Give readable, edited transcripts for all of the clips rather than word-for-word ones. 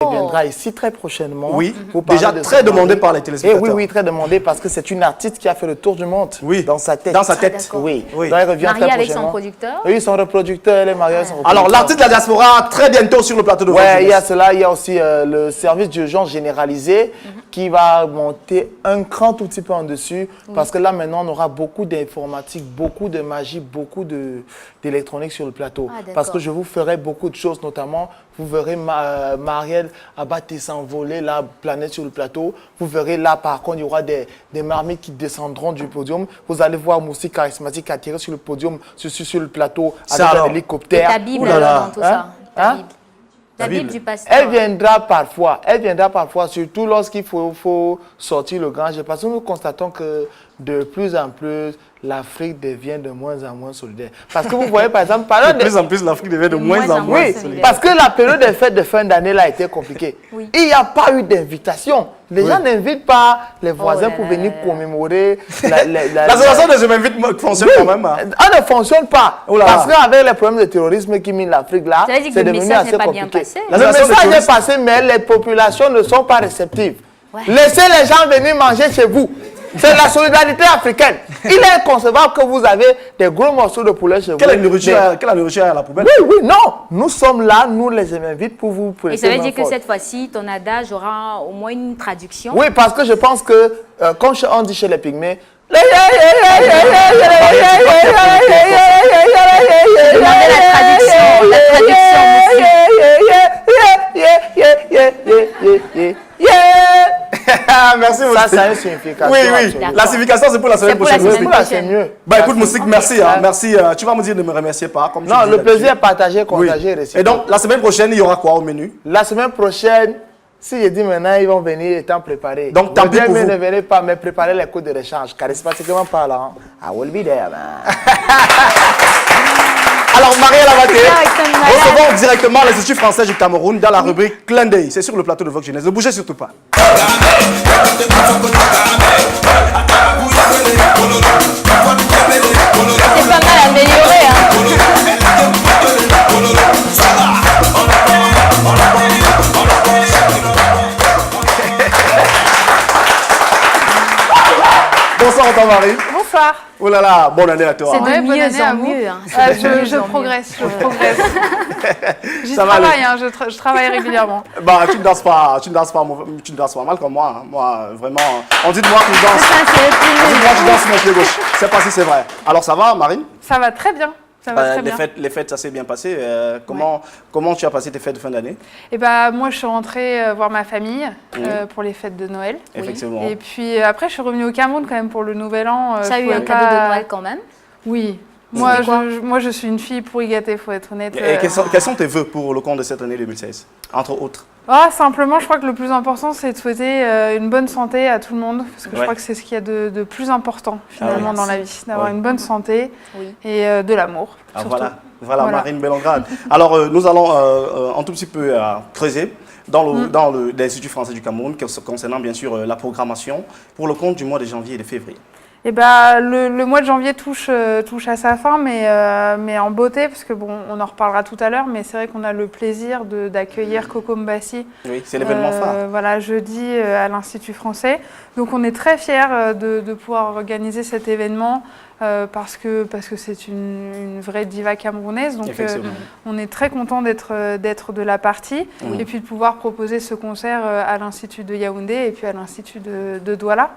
viendra ici très prochainement. Oui, déjà très demandé par les téléspectateurs. Oui, très demandé parce que c'est une artiste qui a fait le tour du monde dans sa tête. Dans sa tête. Oui. Oui. Donc elle revient mariée avec son producteur. Oui, son reproducteur, elle est mariée avec son reproducteur. Alors, l'artiste de la diaspora, très bientôt sur le plateau de Ouais, il y a cela, il y a aussi le service d'urgence généralisé qui va monter un cran tout petit peu en dessus parce que là, maintenant, on aura beaucoup d'informatique, beaucoup de magie, beaucoup d'électronique sur le plateau. Parce que je vous ferai beaucoup de choses, notamment, vous verrez Marielle Abaté s'envoler la planète sur le plateau. Vous verrez là, par contre, il y aura des marmites qui descendront du podium. Vous allez voir Moussi charismatique attirer sur le podium, sur le plateau avec un hélicoptère. Ta Bible dans tout ça. La Bible du pasteur. Elle viendra parfois, surtout lorsqu'il faut sortir le grand jeu. Parce que nous constatons que de plus en plus, l'Afrique devient de moins en moins solidaire. Parce que vous voyez, par exemple, de plus en plus, l'Afrique devient de moins en moins solidaire. Oui, parce que la période des fêtes de fin d'année là a été compliquée. Il n'y a pas eu d'invitation. Les gens n'invitent pas les voisins pour venir commémorer. L'association de Je m'invite fonctionne quand même. Elle ne fonctionne pas. Parce qu'avec les problèmes de terrorisme qui minent l'Afrique là, c'est devenu assez compliqué. Le message est passé, mais les populations ne sont pas réceptives. Laissez les gens venir manger chez vous. C'est la solidarité africaine. Il est inconcevable que vous avez des gros morceaux de poulet chez vous. Quelle nourriture à la poubelle? Oui, non. Nous sommes là, nous les invites pour vous prêter. Et ça veut dire que cette fois-ci, ton adage aura au moins une traduction? Oui, parce que je pense que, comme on dit chez les Pygmées, la Merci, Moustique. Ça, c'est une signification. Oui. La signification, c'est pour la semaine prochaine. C'est mieux. Bah écoute, Moustique, merci. Merci. Tu vas me dire de me remercier pas. Comme non, le plaisir est partagé, partagé, réciproque. Et donc, la semaine prochaine, il y aura quoi au menu? La semaine prochaine, si je dis maintenant, ils vont venir étant préparés. Donc, tant pis pour vous. Ne venez pas, mais préparez les codes de rechange. Charismatiquement parlant, I will be there, man. Alors, Marielle Abaté, recevons directement l'Institut français du Cameroun dans la rubrique Clin d'œil. C'est sur le plateau de Vox Jeunesse. Ne bougez surtout pas. C'est pas mal amélioré, Bonsoir, Marie. Bonsoir. Oh là là, bonne année à toi. C'est de mieux en mieux. Je progresse, je progresse. J'y travaille, je travaille régulièrement. Bah, tu ne danses pas mal comme moi. Moi, vraiment, on dit de moi que je danse. On dit de moi que je danse mon pied gauche. C'est pas si c'est vrai. Alors, ça va, Marine? Ça va très bien. Ça va très bien. Les fêtes, ça s'est bien passé. Comment tu as passé tes fêtes de fin d'année? Eh ben, moi, je suis rentrée voir ma famille pour les fêtes de Noël. Effectivement. Et puis après, je suis revenue au Cameroun quand même pour le Nouvel An. Ça a eu un cadeau de Noël quand même? Oui. Moi, je suis une fille pourri gâtée, il faut être honnête. Et quels sont tes vœux pour le compte de cette année 2016, entre autres? Simplement, je crois que le plus important, c'est de souhaiter une bonne santé à tout le monde, parce que je crois que c'est ce qu'il y a de plus important, finalement, dans la vie, d'avoir une bonne santé et de l'amour, surtout. Voilà, Marine Bellangrade. Alors, nous allons un tout petit peu creuser dans l'Institut français du Cameroun, concernant, bien sûr, la programmation pour le compte du mois de janvier et de février. Eh ben, le mois de janvier touche à sa fin, mais en beauté, parce que bon, on en reparlera tout à l'heure, mais c'est vrai qu'on a le plaisir d'accueillir Coco Mbassi. Oui, c'est l'événement phare. Voilà, jeudi à l'Institut français. Donc on est très fiers de pouvoir organiser cet événement parce que c'est une vraie diva camerounaise. Donc on est très content d'être de la partie et puis de pouvoir proposer ce concert à l'Institut de Yaoundé et puis à l'Institut de Douala.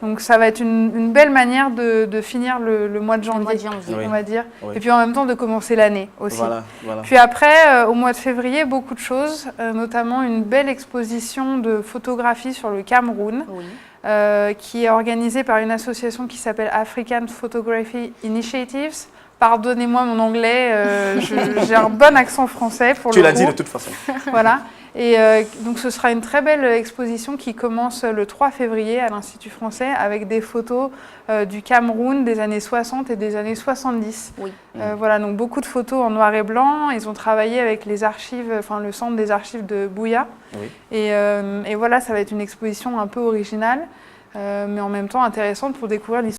Donc ça va être une belle manière de finir le mois de janvier, on va dire. Et puis en même temps de commencer l'année aussi. Puis après, au mois de février, beaucoup de choses, notamment une belle exposition de photographie sur le Cameroun. Qui est organisée par une association qui s'appelle African Photography Initiatives. Pardonnez-moi mon anglais, j'ai un bon accent français pour le coup. Tu l'as dit de toute façon. Voilà. Et donc ce sera une très belle exposition qui commence le 3 février à l'Institut français avec des photos du Cameroun des années 60 et des années 70. Voilà, donc beaucoup de photos en noir et blanc. Ils ont travaillé avec les archives, enfin le centre des archives de Bouya. Et voilà, ça va être une exposition un peu originale, mais en même temps intéressante pour découvrir l'histoire.